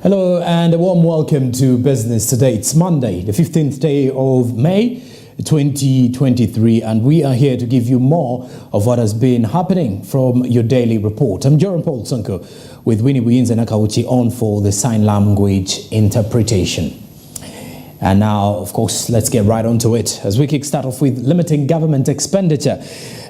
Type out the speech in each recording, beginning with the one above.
Hello and a warm welcome to Business Today. It's Monday, the 15th day of May 2023, and we are here to give you more of what has been happening from your daily report. I'm Joran Paul Sunko with Winnie Buyinza Nakauchi on for the sign language interpretation. And now, of course, let's get right onto it as we kickstart off with limiting government expenditure.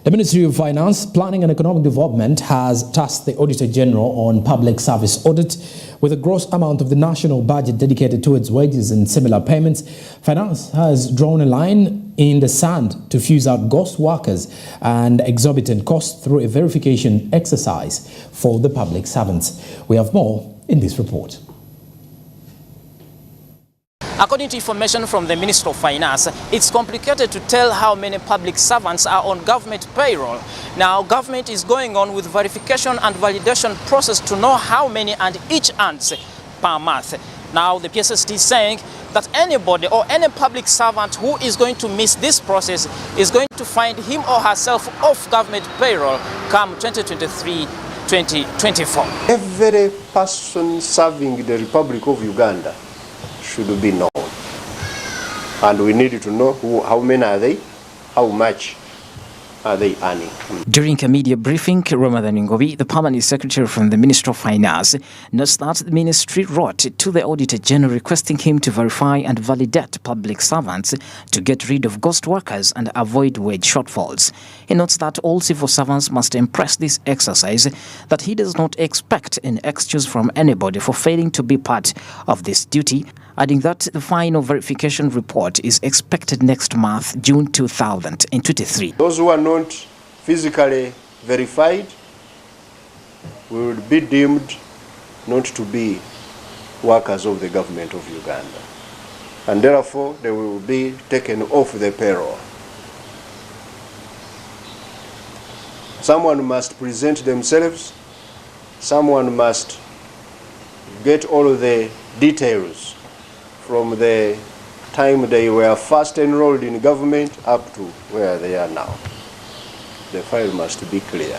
The Ministry of Finance, Planning and Economic Development has tasked the Auditor General on public service audit with a gross amount of the national budget dedicated towards wages and similar payments. Finance has drawn a line in the sand to fuse out ghost workers and exorbitant costs through a verification exercise for the public servants. We have more in this report. According to information from the Ministry of Finance, it's complicated to tell how many public servants are on government payroll. Now, government is going on with verification and validation process to know how many and each earns per month. Now, the PSST is saying that anybody or any public servant who is going to miss this process is going to find him or herself off government payroll come 2023-2024. Every person serving the Republic of Uganda should be known, and we need to know how many are they, how much are they earning. During a media briefing, Ramadan Ngobi, the permanent secretary from the Ministry of Finance, notes that the ministry wrote to the Auditor General requesting him to verify and validate public servants to get rid of ghost workers and avoid wage shortfalls. He notes that all civil servants must impress this exercise, that he does not expect an excuse from anybody for failing to be part of this duty, adding that the final verification report is expected next month, June 2023. Those who are not physically verified will be deemed not to be workers of the government of Uganda, and therefore they will be taken off the payroll. Someone must present themselves, someone must get all of the details from the time they were first enrolled in government up to where they are now. The file must be clear.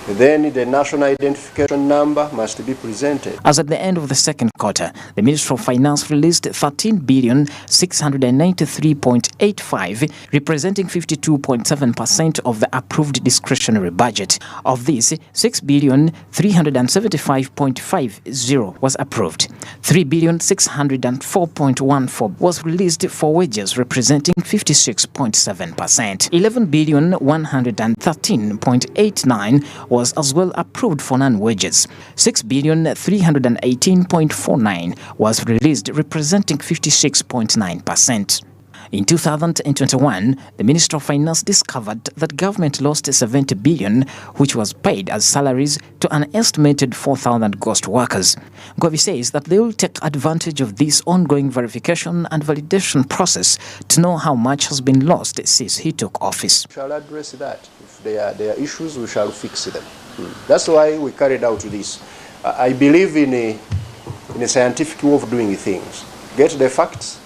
Then the national identification number must be presented. As at the end of the second quarter, the Ministry of Finance released 13,693.85, representing 52.7% of the approved discretionary budget. Of this, 6,375.50 was approved. 3,604.14 was released for wages, representing 56.7%. 11,113.89 was as well approved for non-wages. 6,318.49 was released, representing 56.9%. In 2021, the Ministry of Finance discovered that government lost 70 billion, which was paid as salaries to an estimated 4,000 ghost workers. Ngovi says that they will take advantage of this ongoing verification and validation process to know how much has been lost since he took office. We shall address that. If there are issues, we shall fix them. That's why we carried out this. I believe in a scientific way of doing things. Get the facts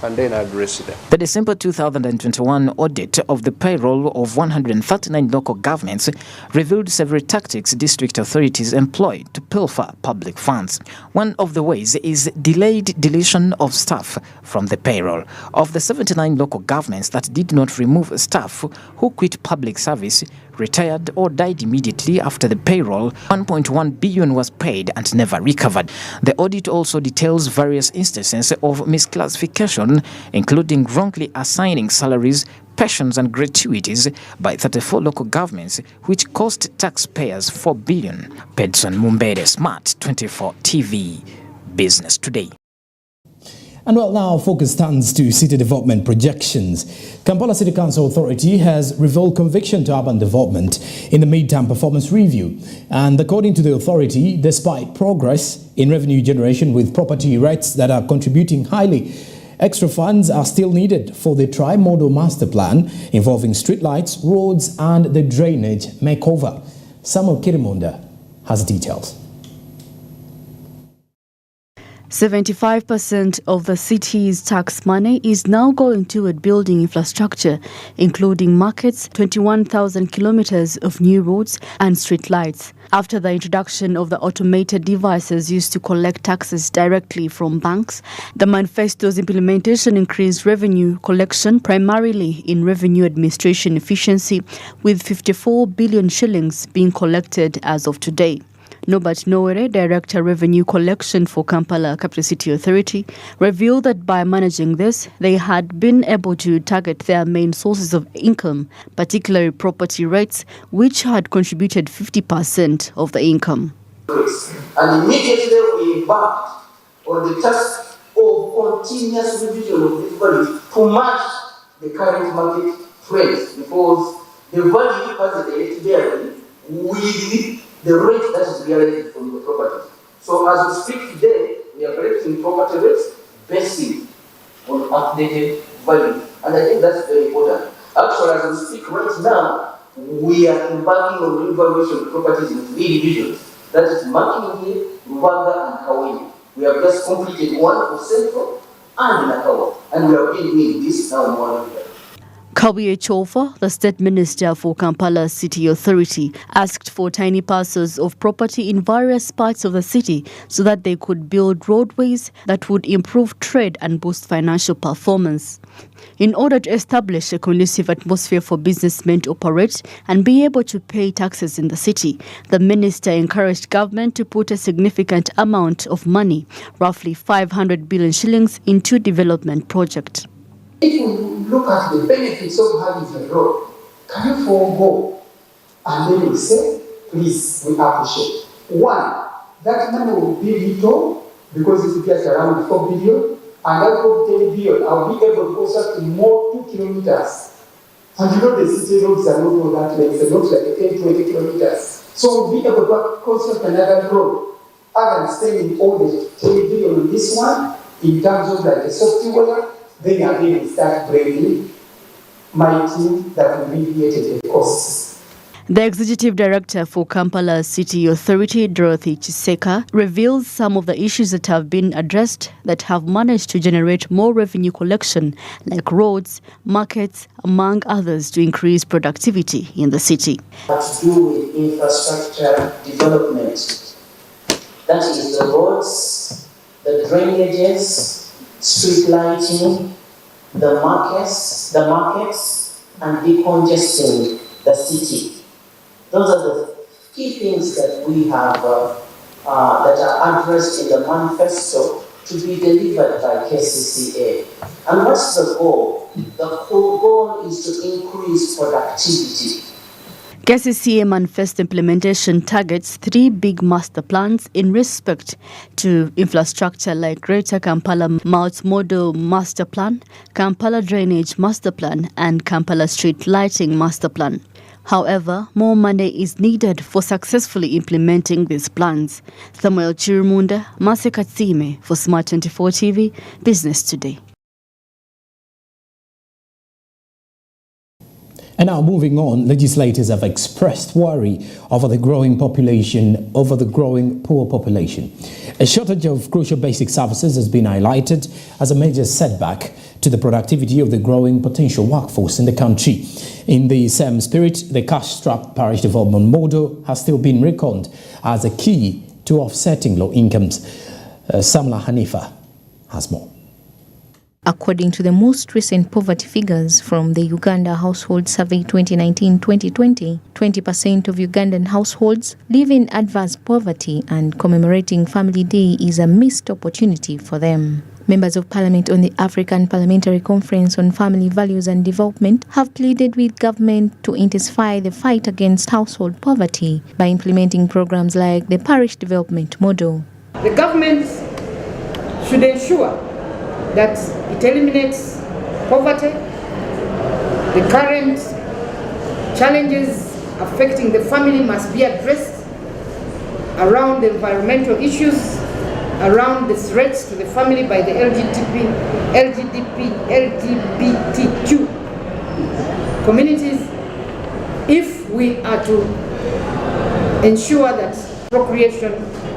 and then address them. The December 2021 audit of the payroll of 139 local governments revealed several tactics district authorities employ to pilfer public funds. One of the ways is delayed deletion of staff from the payroll. Of the 79 local governments that did not remove staff who quit public service, retired or died immediately after the payroll, 1.1 billion was paid and never recovered. The audit also details various instances of misclassification, including wrongly assigning salaries, pensions and gratuities by 34 local governments, which cost taxpayers 4 billion. Pedson Mumbere, Smart 24 TV, Business Today. And well, now focus turns to city development projections. Kampala City Council Authority has revealed conviction to urban development in the mid-term performance review. And according to the authority, despite progress in revenue generation with property rates that are contributing highly, extra funds are still needed for the tri-modal master plan involving streetlights, roads and the drainage makeover. Samuel Kirimonda has details. 75% of the city's tax money is now going toward building infrastructure, including markets, 21,000 kilometers of new roads and street lights. After the introduction of the automated devices used to collect taxes directly from banks, the manifesto's implementation increased revenue collection primarily in revenue administration efficiency, with 54 billion shillings being collected as of today. Norbert Nowere, Director Revenue Collection for Kampala Capital City Authority, revealed that by managing this, they had been able to target their main sources of income, particularly property rates, which had contributed 50% of the income. And immediately we embarked on the task of continuous revision of this value to match the current market trends, because the value has a direct bearing with the rate that is realized from the property. So as we speak today, we are collecting property rates based on updated value. And I think that's very important. Actually, as we speak right now, we are embarking on revaluation of properties in 3 divisions. That is Makingi, Ruwaga, and Kawenyi. We have just completed one for Central and Nakawa. And we have been doing this now in 1 year. Kawiye Chofa, the State Minister for Kampala City Authority, asked for tiny parcels of property in various parts of the city so that they could build roadways that would improve trade and boost financial performance. In order to establish a conducive atmosphere for businessmen to operate and be able to pay taxes in the city, the minister encouraged government to put a significant amount of money, roughly 500 billion shillings, into development projects. If you look at the benefits of having a road, can you forego? And then you say, please, we appreciate. One, that money will be little because it will get around 4 billion, and out of 10 billion, I'll be able to construct more 2 kilometers. And you know the city roads are not all that length, it looks like 10, 20 kilometers. So we'll be able to construct another road, other than spending all the 10 billion on this one, in terms of like the software. Then again, we start bringing my team that will alleviate the costs. The Executive Director for Kampala City Authority, Dorothy Chiseka, reveals some of the issues that have been addressed that have managed to generate more revenue collection, like roads, markets, among others, to increase productivity in the city. To do with infrastructure development. That is the roads, the drainages, street lighting, the markets, and decongesting the city. Those are the key things that we have that are addressed in the manifesto to be delivered by KCCA. And what's the goal? The goal is to increase productivity. KCCA manifesto implementation targets 3 big master plans in respect to infrastructure, like Greater Kampala Multimodal Master Plan, Kampala Drainage Master Plan, and Kampala Street Lighting Master Plan. However, more money is needed for successfully implementing these plans. Samuel Chirumunda, Mase Katsime for Smart 24 TV, Business Today. And now moving on, legislators have expressed worry over the growing poor population. A shortage of crucial basic services has been highlighted as a major setback to the productivity of the growing potential workforce in the country. In the same spirit, the cash-strapped parish development model has still been reckoned as a key to offsetting low incomes. Samla Hanifa has more. According to the most recent poverty figures from the Uganda Household Survey 2019-2020, 20% of Ugandan households live in adverse poverty, and commemorating Family Day is a missed opportunity for them. Members of Parliament on the African Parliamentary Conference on Family Values and Development have pleaded with government to intensify the fight against household poverty by implementing programs like the Parish Development Model. The government should ensure that it eliminates poverty, the current challenges affecting the family must be addressed, around the environmental issues, around the threats to the family by the LGBTQ communities. If we are to ensure that procreation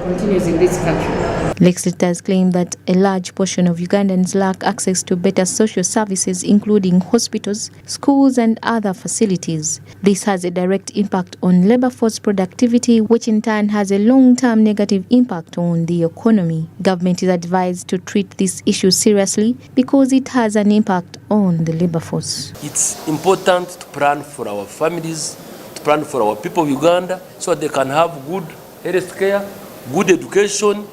continues in this country. Legislators claim that a large portion of Ugandans lack access to better social services, including hospitals, schools, and other facilities. This has a direct impact on labor force productivity, which in turn has a long-term negative impact on the economy. Government is advised to treat this issue seriously because it has an impact on the labor force. It's important to plan for our families, to plan for our people of Uganda, so that they can have good health care, good education,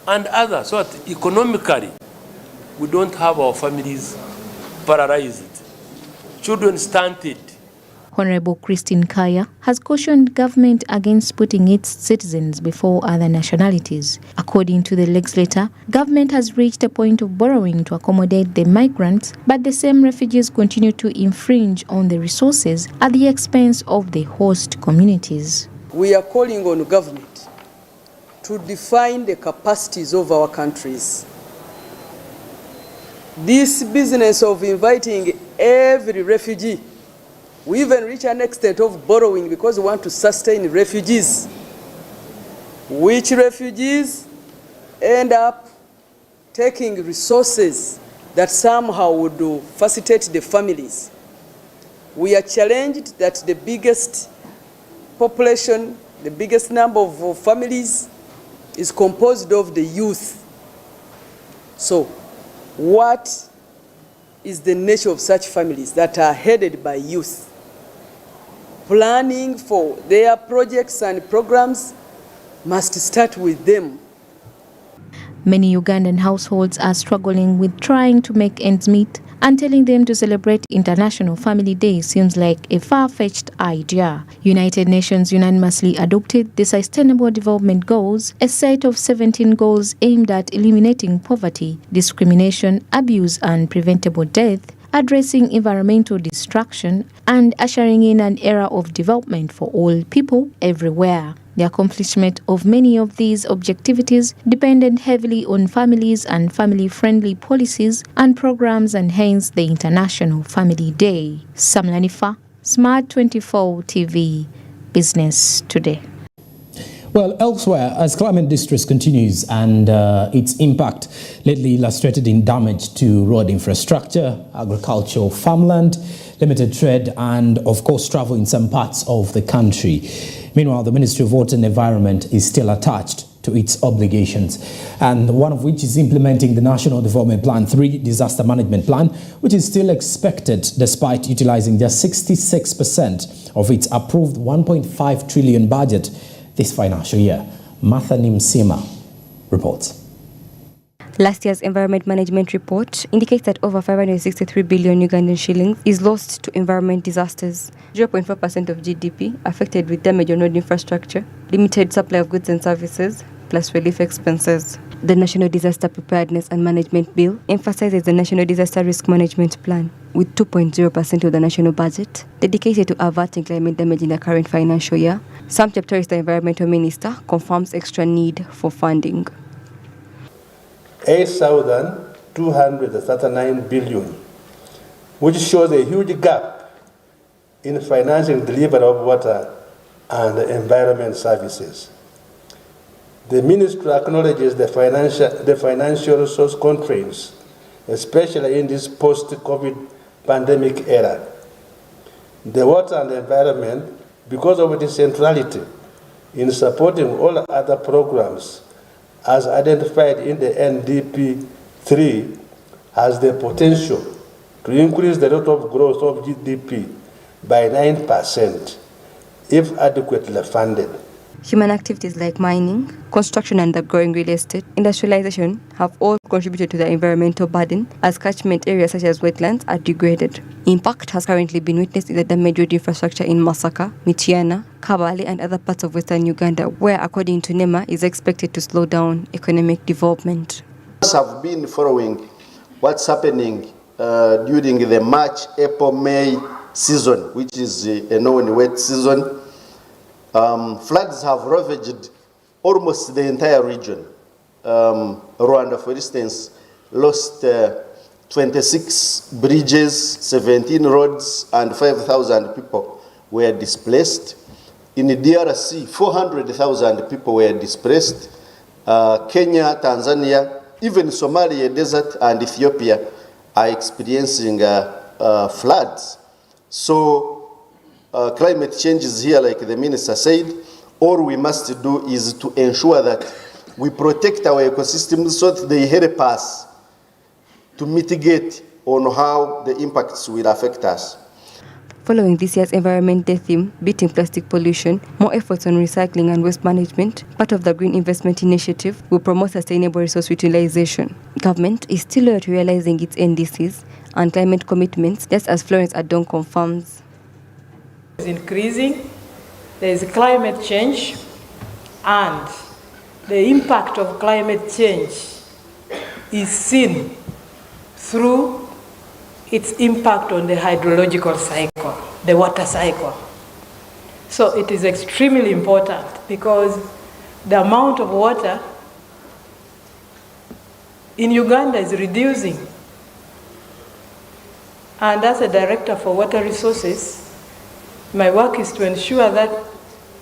and others, so that economically we don't have our families paralyzed, children stunted. Honorable Christine Kaya has cautioned government against putting its citizens before other nationalities. According to the legislator, government has reached a point of borrowing to accommodate the migrants, but the same refugees continue to infringe on the resources at the expense of the host communities. We are calling on government to define the capacities of our countries. This business of inviting every refugee, we even reach an extent of borrowing because we want to sustain refugees, which refugees end up taking resources that somehow would facilitate the families. We are challenged that the biggest population, the biggest number of families is composed of the youth. So what is the nature of such families that are headed by youth? Planning for their projects and programs must start with them. Many Ugandan households are struggling with trying to make ends meet, and telling them to celebrate International Family Day seems like a far-fetched idea. United Nations unanimously adopted the Sustainable Development Goals, a set of 17 goals aimed at eliminating poverty, discrimination, abuse, and preventable death, addressing environmental destruction, and ushering in an era of development for all people everywhere. The accomplishment of many of these objectivities depended heavily on families and family-friendly policies and programs, and hence the International Family Day. Sam Lanifa, Smart 24 TV, Business Today. Well, elsewhere, as climate distress continues and its impact lately illustrated in damage to road infrastructure, agricultural farmland, limited trade, and of course travel in some parts of the country. Meanwhile, the Ministry of Water and Environment is still attached to its obligations, and one of which is implementing the National Development Plan 3 Disaster Management Plan, which is still expected despite utilizing just 66% of its approved 1.5 trillion budget this financial year. Martha Nimsima reports. Last year's Environment Management Report indicates that over 563 billion Ugandan shillings is lost to environment disasters, 0.4% of GDP affected with damage on road infrastructure, limited supply of goods and services, plus relief expenses. The National Disaster Preparedness and Management Bill emphasizes the National Disaster Risk Management Plan, with 2.0% of the national budget dedicated to averting climate damage in the current financial year. Sam Cheptoris, the Environmental Minister, confirms extra need for funding. 8,239 billion, which shows a huge gap in financing delivery of water and environment services. The Ministry acknowledges the financial resource constraints, especially in this post-COVID pandemic era. The water and environment, because of its centrality in supporting all other programs as identified in the NDP 3, has the potential to increase the rate of growth of GDP by 9% if adequately funded. Human activities like mining, construction and the growing real estate, industrialization have all contributed to the environmental burden as catchment areas such as wetlands are degraded. Impact has currently been witnessed in the damaged road infrastructure in Masaka, Mityana, Kabale and other parts of western Uganda, where, according to NEMA, is expected to slow down economic development. Have been following what's happening during the March, April, May season, which is a known wet season. Floods have ravaged almost the entire region. Rwanda, for instance, lost 26 bridges, 17 roads, and 5,000 people were displaced. In the DRC, 400,000 people were displaced. Kenya, Tanzania, even Somalia desert and Ethiopia are experiencing floods. So climate change is here, like the minister said. All we must do is to ensure that we protect our ecosystems so that they help us to mitigate on how the impacts will affect us. Following this year's Environment Day theme, Beating Plastic Pollution, more efforts on recycling and waste management, part of the Green Investment Initiative, will promote sustainable resource utilization. Government is still loyal to realizing its NDCs and climate commitments, just as Florence Adon confirms. It's increasing, there is climate change, and the impact of climate change is seen through its impact on the hydrological cycle, the water cycle. So it is extremely important because the amount of water in Uganda is reducing. And as a director for water resources, my work is to ensure that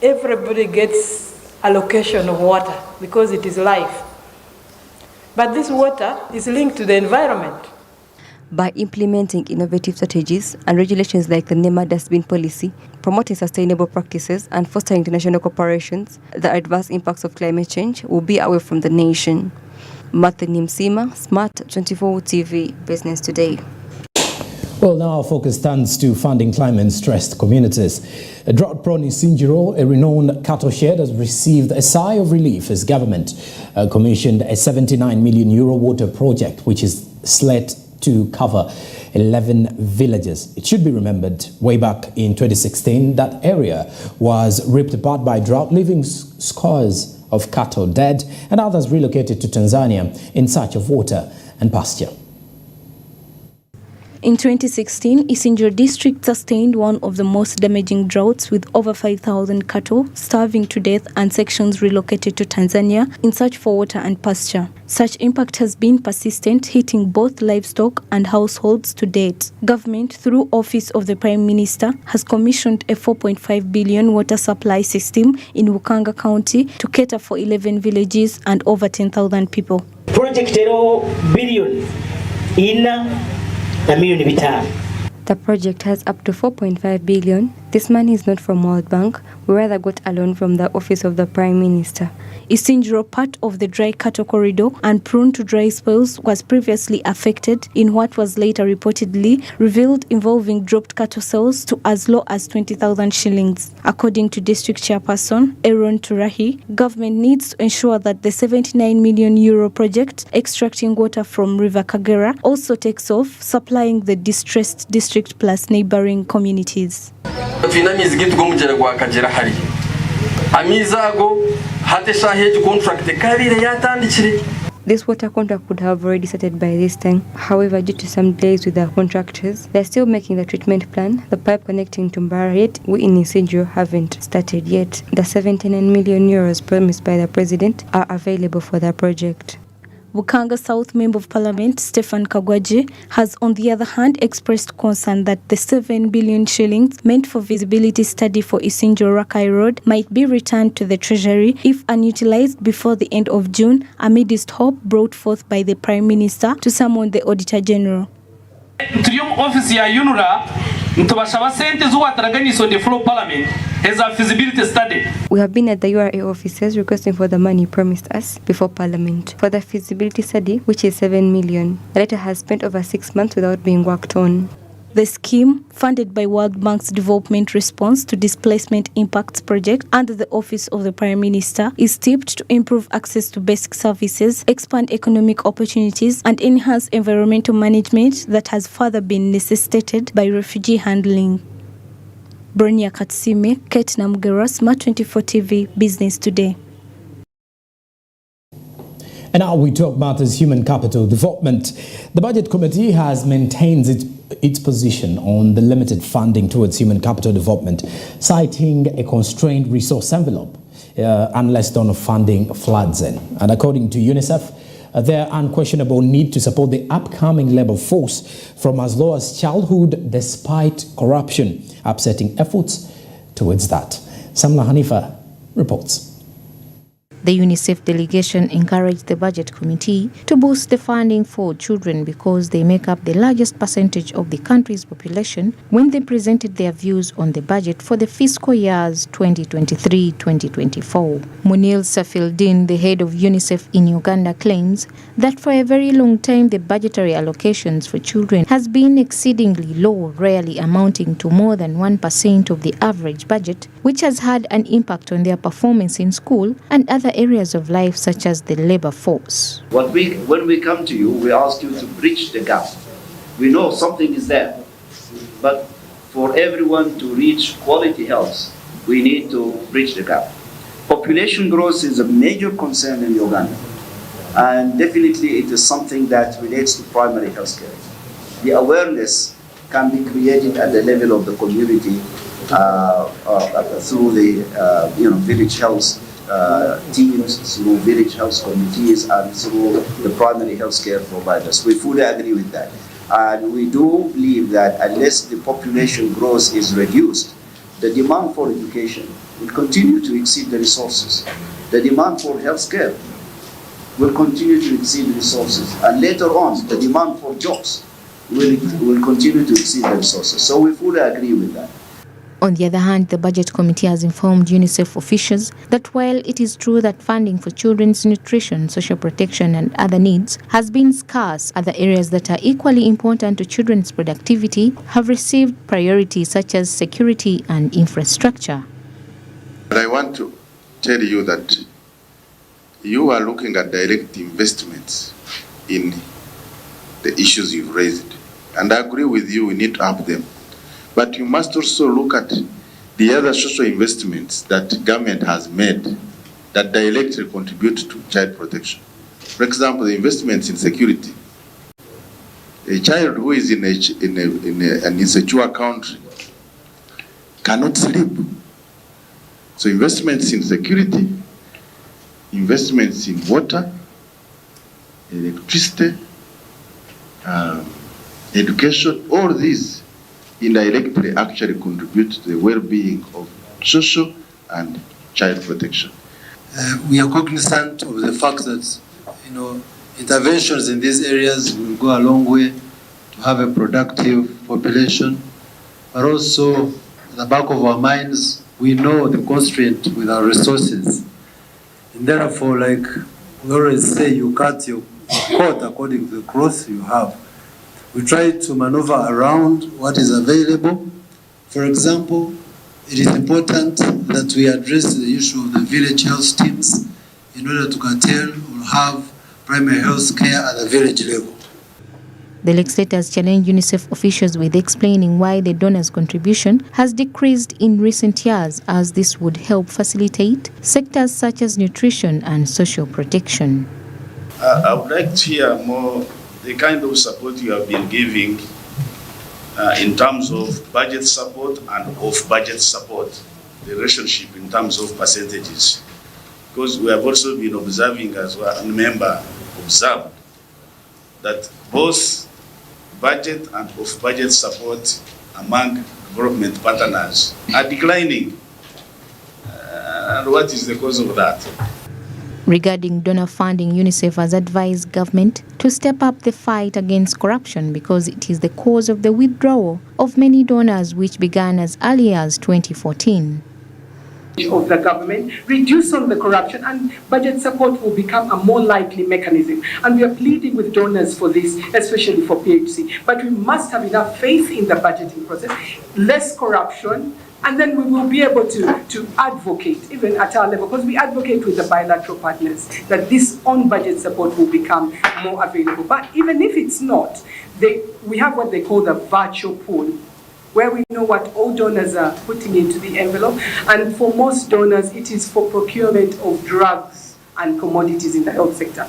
everybody gets allocation of water because it is life. But this water is linked to the environment. By implementing innovative strategies and regulations like the NEMA dustbin policy, promoting sustainable practices and fostering international cooperations, the adverse impacts of climate change will be away from the nation. Martha Nimsima, Smart 24 TV, Business Today. Well, now our focus turns to funding climate-stressed communities. A drought-prone Isinjiro, a renowned cattle shed, has received a sigh of relief as government commissioned a 79 million euro water project, which is set to cover 11 villages. It should be remembered, way back in 2016, that area was ripped apart by drought, leaving scores of cattle dead and others relocated to Tanzania in search of water and pasture. In 2016, Isinjiro district sustained one of the most damaging droughts with over 5,000 cattle starving to death and sections relocated to Tanzania in search for water and pasture. Such impact has been persistent, hitting both livestock and households to date. Government, through Office of the Prime Minister, has commissioned a 4.5 billion water supply system in Bukanga County to cater for 11 villages and over 10,000 people. Project billion in the project has up to 4.5 billion. This money is not from World Bank. We rather got a loan from the Office of the Prime Minister. Isinjiro, part of the dry cattle corridor and prone to dry spells, was previously affected in what was later reportedly revealed involving dropped cattle sales to as low as 20,000 shillings. According to District Chairperson Aaron Turahi, government needs to ensure that the 79 million euro project extracting water from River Kagera also takes off, supplying the distressed district plus neighboring communities. This water contract would have already started by this time. However, due to some delays with the contractors, they're still making the treatment plan. The pipe connecting to Mbarayet, we in Isinjiro haven't started yet. The 79 million euros promised by the president are available for the project. Bukanga South Member of Parliament Stephen Kagwaji has on the other hand expressed concern that the 7 billion shillings meant for visibility study for Isinjiro Rakai Road might be returned to the Treasury if unutilized before the end of June, amidst hope brought forth by the Prime Minister to summon the Auditor General. We have been at the URA offices requesting for the money promised us before Parliament for the feasibility study, which is 7 million. The letter has spent over 6 months without being worked on. The scheme, funded by World Bank's Development Response to Displacement Impacts Project under the Office of the Prime Minister, is tipped to improve access to basic services, expand economic opportunities, and enhance environmental management that has further been necessitated by refugee handling. Bronya Katsime, Kate Namugera, Smart 24 TV, Business Today. And now we talk about human capital development. The Budget Committee has maintained its position on the limited funding towards human capital development, citing a constrained resource envelope unless donor funding floods in. And according to UNICEF, their unquestionable need to support the upcoming labor force from as low as childhood despite corruption, upsetting efforts towards that. Samla Hanifa reports. The UNICEF delegation encouraged the budget committee to boost the funding for children because they make up the largest percentage of the country's population when they presented their views on the budget for the fiscal years 2023-2024. Munil Safieldin, the head of UNICEF in Uganda, claims that for a very long time the budgetary allocations for children has been exceedingly low, rarely amounting to more than 1% of the average budget, which has had an impact on their performance in school and other areas of life such as the labor force. When we come to you, we ask you to bridge the gap. We know something is there, but for everyone to reach quality health, we need to bridge the gap. Population growth is a major concern in Uganda, and definitely it is something that relates to primary health care. The awareness can be created at the level of the community through the village health teams, through village health committees, and through the primary health care providers. We fully agree with that. And we do believe that unless the population growth is reduced, the demand for education will continue to exceed the resources. The demand for health care will continue to exceed the resources. And later on, the demand for jobs will continue to exceed the resources. So we fully agree with that. On the other hand, the Budget Committee has informed UNICEF officials that while it is true that funding for children's nutrition, social protection and other needs has been scarce, other areas that are equally important to children's productivity have received priority, such as security and infrastructure. But I want to tell you that you are looking at direct investments in the issues you've raised. And I agree with you, we need to up them. But you must also look at the other social investments that government has made that directly contribute to child protection. For example, the investments in security. A child who is in an insecure country cannot sleep. So investments in security, investments in water, electricity, education, all these indirectly actually contribute to the well-being of social and child protection. We are cognizant of the fact that interventions in these areas will go a long way to have a productive population, but also at the back of our minds we know the constraint with our resources, and therefore, like we always say, you cut your coat according to the cloth you have. We try to maneuver around what is available. For example, it is important that we address the issue of the village health teams in order to curtail or have primary health care at the village level. The legislators challenged UNICEF officials with explaining why the donors' contribution has decreased in recent years, as this would help facilitate sectors such as nutrition and social protection. I would like to hear more the kind of support you have been giving in terms of budget support and off-budget support, the relationship in terms of percentages. Because we have also been observing as well, and member observed, that both budget and off-budget support among development partners are declining. And what is the cause of that? Regarding donor funding, UNICEF has advised government to step up the fight against corruption because it is the cause of the withdrawal of many donors, which began as early as 2014. Of the government, reduce on the corruption, and budget support will become a more likely mechanism. And we are pleading with donors for this, especially for PHC. But we must have enough faith in the budgeting process, less corruption, and then we will be able to advocate, even at our level, because we advocate with the bilateral partners, that this on-budget support will become more available. But even if it's not, we have what they call the virtual pool, where we know what all donors are putting into the envelope. And for most donors, it is for procurement of drugs and commodities in the health sector.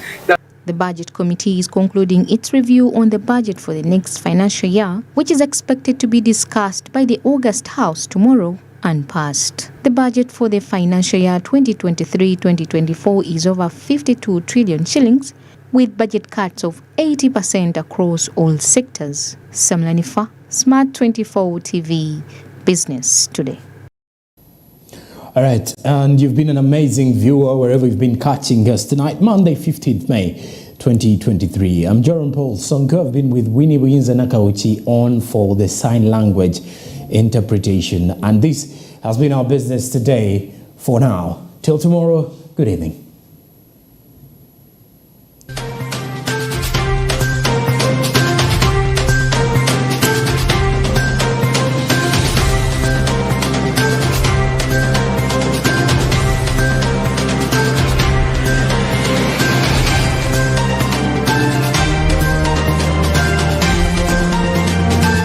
The Budget Committee is concluding its review on the budget for the next financial year, which is expected to be discussed by the August House tomorrow and passed. The budget for the financial year 2023-2024 is over 52 trillion shillings, with budget cuts of 80% across all sectors. Samlanifa, Smart 24 TV, Business Today. All right, and you've been an amazing viewer wherever you've been catching us tonight, Monday, 15th May, 2023. I'm Jerome Paul Sonko. I've been with Winnie Winza Nakauchi on for the sign language interpretation. And this has been our business today for now. Till tomorrow, good evening.